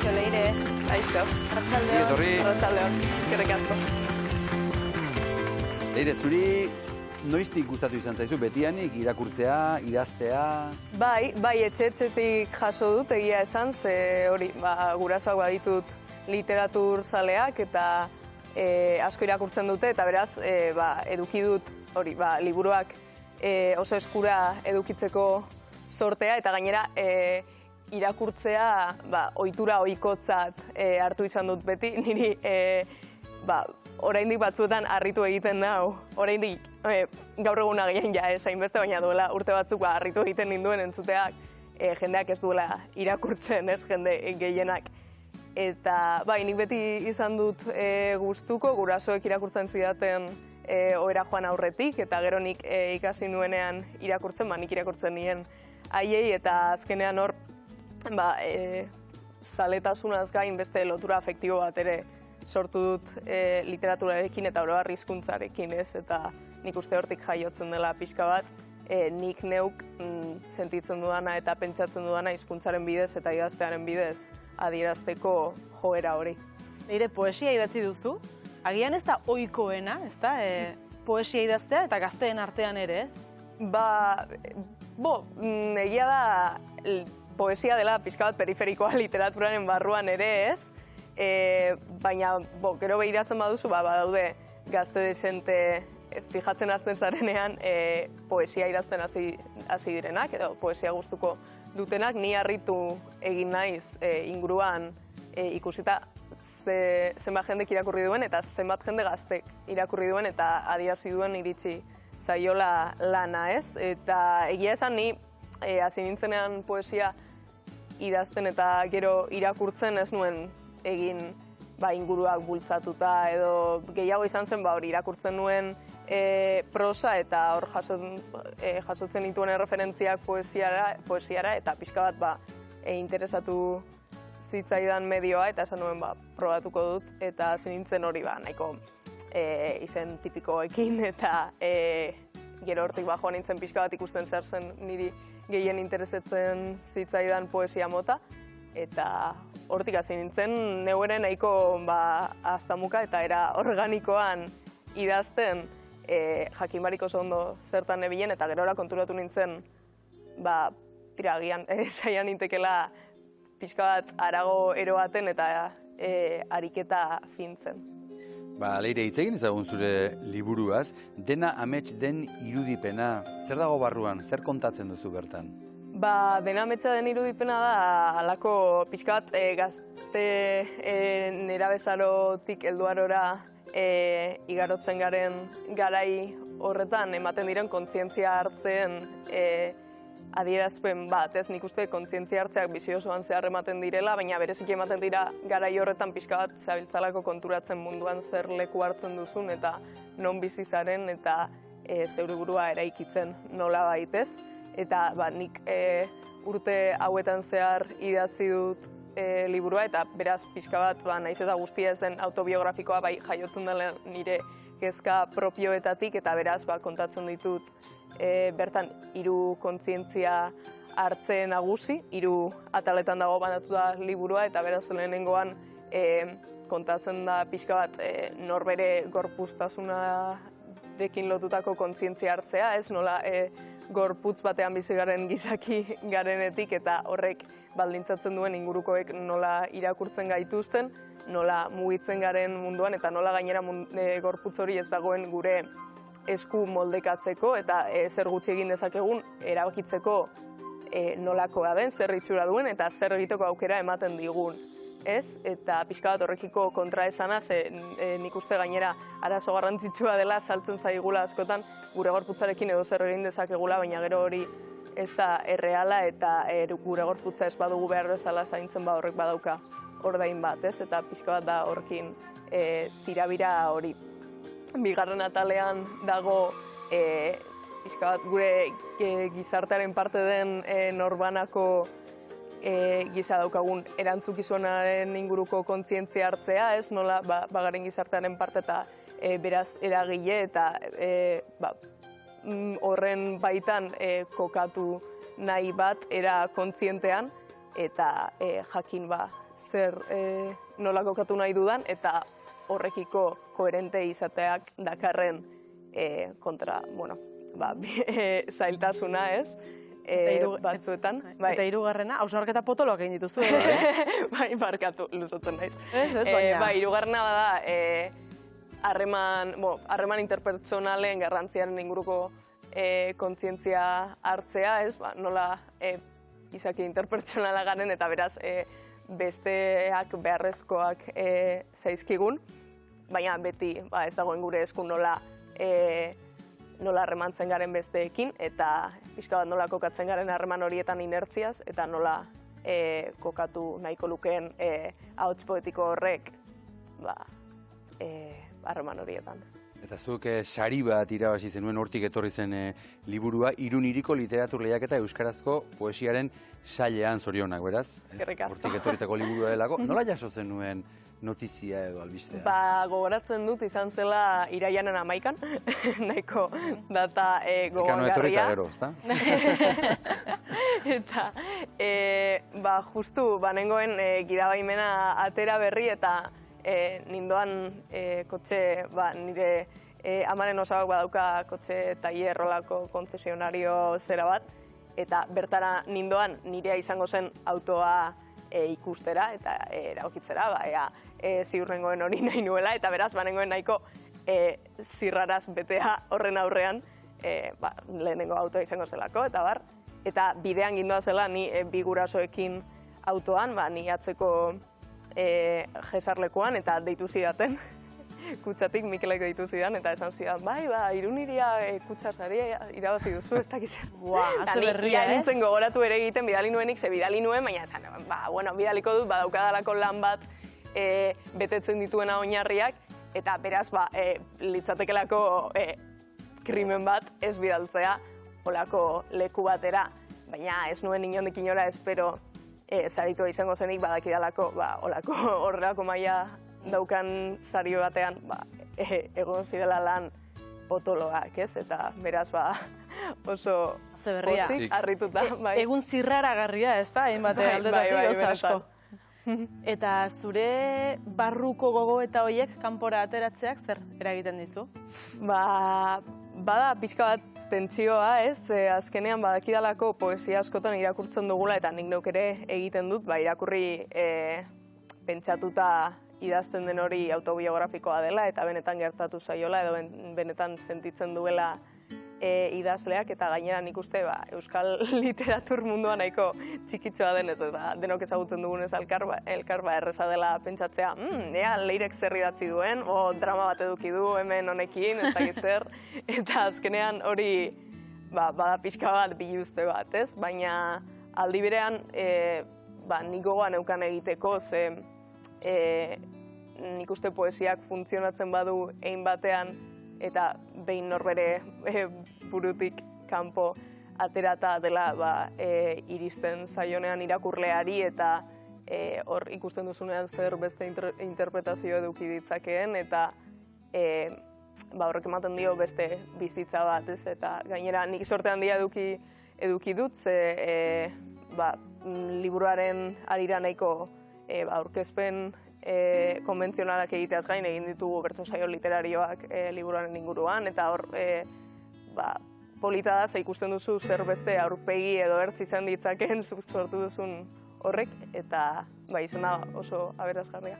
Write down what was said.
Kaixo, Leire. Aizto. Arratsaldeon. Arratsaldeon. Eskerrik asko. Leire, zuri noiztik gustatu izan zaizu betianik irakurtzea, idaztea? Bai, etxe-etxetik jaso dut egia esan, ze hori, gurasoak baditut literatur zaleak eta asko irakurtzen dute, eta beraz, eduki dut hori, liburuak oso eskura edukitzeko sortea, eta gainera irakurtzea ohitura ohikotzat hartu izan dut beti, niri oraindik batzuetan harritu egiten nau, oraindik gaur eguna gehien hainbeste, baina duela urte batzuk harritu egiten ninduen entzuteak jendeak ez duela irakurtzen, ez jende gehienak. Eta nik beti izan dut gustuko, gurasoek irakurtzen zidaten ohera joan aurretik, eta gero nik ikasi nuenean irakurtzen, nik irakurtzen nien haiei, eta azkenean hor zaletasunaz gain beste lotura afektibo bat ere sortu dut literaturarekin eta oro har hizkuntzarekin, ez? Eta nik uste hortik jaiotzen dela pixka bat, nik neuk sentitzen dudana eta pentsatzen dudana hizkuntzaren bidez eta idaztearen bidez adierazteko joera hori. Leire, poesia idatzi duzu? Agian ez da ohikoena, ez da? Poesia idaztea eta gazteen artean ere, ez? Egia da poesia dela pixka bat periferikoa literaturaren barruan ere, ez? Baina, gero behiratzen baduzu, badaude gazte desente fijatzen hasten zarenean poesia idazten hasi direnak, edo poesia gustuko dutenak, ni harritu egin naiz inguruan ikusita zenbat jendek irakurri duen eta zenbat jende gaztek irakurri duen eta adierazi duen iritsi zaiola lana, ez? Eta egia esan ni hasi nintzenean poesia idazten eta gero irakurtzen ez nuen egin inguruak bultzatuta edo gehiago izan zen hori irakurtzen nuen prosa eta hor jasotzen dituen erreferentziak poesiara eta pixka bat interesatu zitzaidan medioa eta esan nuen probatuko dut eta hasi nintzen hori nahiko izen tipikoekin eta gero hortik joan nintzen pixka bat ikusten zer zen niri gehien interesatzen zitzaidan poesia mota eta hortik hasi nintzen neu ere nahiko aztamuka eta era organikoan idazten jakin barik oso ondo zertan nebilen eta gerora konturatu nintzen agian saian nintekela pixka bat harago eroaten eta ariketa fintzen. Leire, hitz egin ezagun zure liburuaz, dena amets den irudipena. Zer dago barruan? Zer kontatzen duzu bertan? Dena ametsa den irudipena da halako pixka bat gazte nerabezarotik helduarora igarotzen garen garai horretan ematen diren kontzientzia hartzen adierazpen bat, ez? Nik uste kontzientzia hartzeak bizi osoan zehar ematen direla, baina bereziki ematen dira garai horretan pixka bat zabiltzalako konturatzen munduan zer leku hartzen duzun eta non bizi zaren eta zeure burua eraikitzen nola baitez. Eta nik urte hauetan zehar idatzi dut liburua eta beraz pixka bat naiz eta guztia zen autobiografikoa jaiotzen dela nire kezka propioetatik eta beraz kontatzen ditut bertan 3 kontzientzia hartze nagusi, 3 ataletan dago banatu da liburua eta beraz lehenengoan kontatzen da pixka bat norbere gorpuztasunarekin lotutako kontzientzia hartzea, ez nola gorputz batean bizi garen gizaki garenetik eta horrek baldintzatzen duen ingurukoek nola irakurtzen gaituzten, nola mugitzen garen munduan eta nola gainera gorputz hori ez dagoen gure esku moldekatzeko eta zer gutxi egin dezakegun erabakitzeko nolakoa den, zer itxura duen eta zer egiteko aukera ematen digun. Ez? Eta pixka bat horrekiko kontraesana, nik uste gainera arazo garrantzitsua dela saltzen zaigula askotan gure gorputzarekin edo zer egin dezakegula, baina gero hori ez da erreala eta gure gorputza ez badugu behar bezala zaintzen horrek badauka ordain bat, ez? Eta pixka bat da horrekin tirabira hori. Bigarren atalean dago pixka bat gure gizartearen parte den norbanako giza daukagun erantzukizunaren inguruko kontzientzia hartzea, ez nola bagaren gizartearen parte eta beraz eragile eta horren baitan kokatu nahi bat era kontzientean eta jakin zer nola kokatu nahi dudan, eta horrekiko koherente izateak dakarren kontra, zailtasuna, ez? Batzuetan. Eta hirugarrena, hausnarketa potoloak egin dituzu. Bai, barkatu, luzatzen naiz. Baina. Hirugarrena bada, harreman interpertsonalen garrantziaren inguruko kontzientzia hartzea, ez? Nola izaki interpertsonala garen eta beraz besteak beharrezkoak zaizkigun, baina beti ez dagoen gure eskun nola harremantzen garen besteekin, eta pixka bat nola kokatzen garen harreman horietan inertziaz, eta nola kokatu nahiko lukeen ahots poetiko horrek harreman horietan. Eta zuk sari bat irabazi zenuen hortik etorri zen liburua, Irun Hiriko literatur lehiaketa euskarazko poesiaren sailean, zorionak, beraz? Eskerrik asko. Hortik etorritako liburua delako. Nola jaso zenuen notizia edo albistea? Gogoratzen dut izan zela iraianen 11, nahiko data gogogarria. Etorri eta gero, ezta? Eta, justu, nengoen gidabaimena atera berri eta nindoan kotxe, nire amaren osabak badauka kotxe tailer rolako konzesionario zera bat, eta bertara nindoan nirea izango zen autoa ikustera eta eragokitzera, ziurrengoen hori nahi nuela, eta beraz, nengoen nahiko zirraraz betea horren aurrean, lehenengo autoa izango zelako, eta bar, eta bidean gindoa zela ni bi gurasoekin autoan, ni atzeko jesarlekuan, eta deitu zidaten, kutsatik Mikelek deitu zidan, eta esan zidan, Irun Hiria kutsasari irabazi duzu, ez dakiz. Azte berria, nintzen gogoratu ere egiten bidali nuenik, ze bidali nuen, baina esan, bidaliko dut, badaukadalako lan bat betetzen dituena oinarriak, eta beraz, litzatekelako krimen bat ez bidaltzea olako leku batera, baina ez nuen inondik inora espero saritua izango zenik badakidalako horrelako maila daukan sario batean egon zirela lan potoloak, ez? Eta beraz oso pozik harrituta. Egun zirraragarria, ez da? Hainbat aldetatik gauza asko. Eta zure barruko gogo eta horiek kanpora ateratzeak zer eragiten dizu? Bada pixka bat tentsioa, ez? Azkenean badakidalako poesia askotan irakurtzen dugula, eta nik neuk ere egiten dut, irakurri pentsatuta idazten den hori autobiografikoa dela, eta benetan gertatu zaiola, edo benetan sentitzen duela idazleak, eta gainera nik uste euskal literatur mundua nahiko txikitxoa denez, eta denok ezagutzen dugunez elkar erreza dela pentsatzea, ea Leirek zer idatzi duen, drama bat eduki du hemen honekin, ez dakit zer, eta azkenean hori bada pixka bat biluzte bat, ez? Baina aldi berean nik gogoan eukan egiteko, ze nik uste poesiak funtzionatzen badu egin batean, eta behin norbere burutik kanpo aterata dela iristen zaionean irakurleari, eta hor ikusten duzunean zer beste interpretazio eduki ditzakeen, eta horrek ematen dio beste bizitza bat, ez? Eta gainera nik sorte handia eduki dut, ze liburuaren arira nahiko aurkezpen konbentzionalak egiteaz gain egin ditugu bertso saio literarioak liburuaren inguruan, eta hor polita da, ze ikusten duzu zer beste aurpegi edo ertz izan ditzakeen sortu duzun horrek, eta izena oso aberasgarria.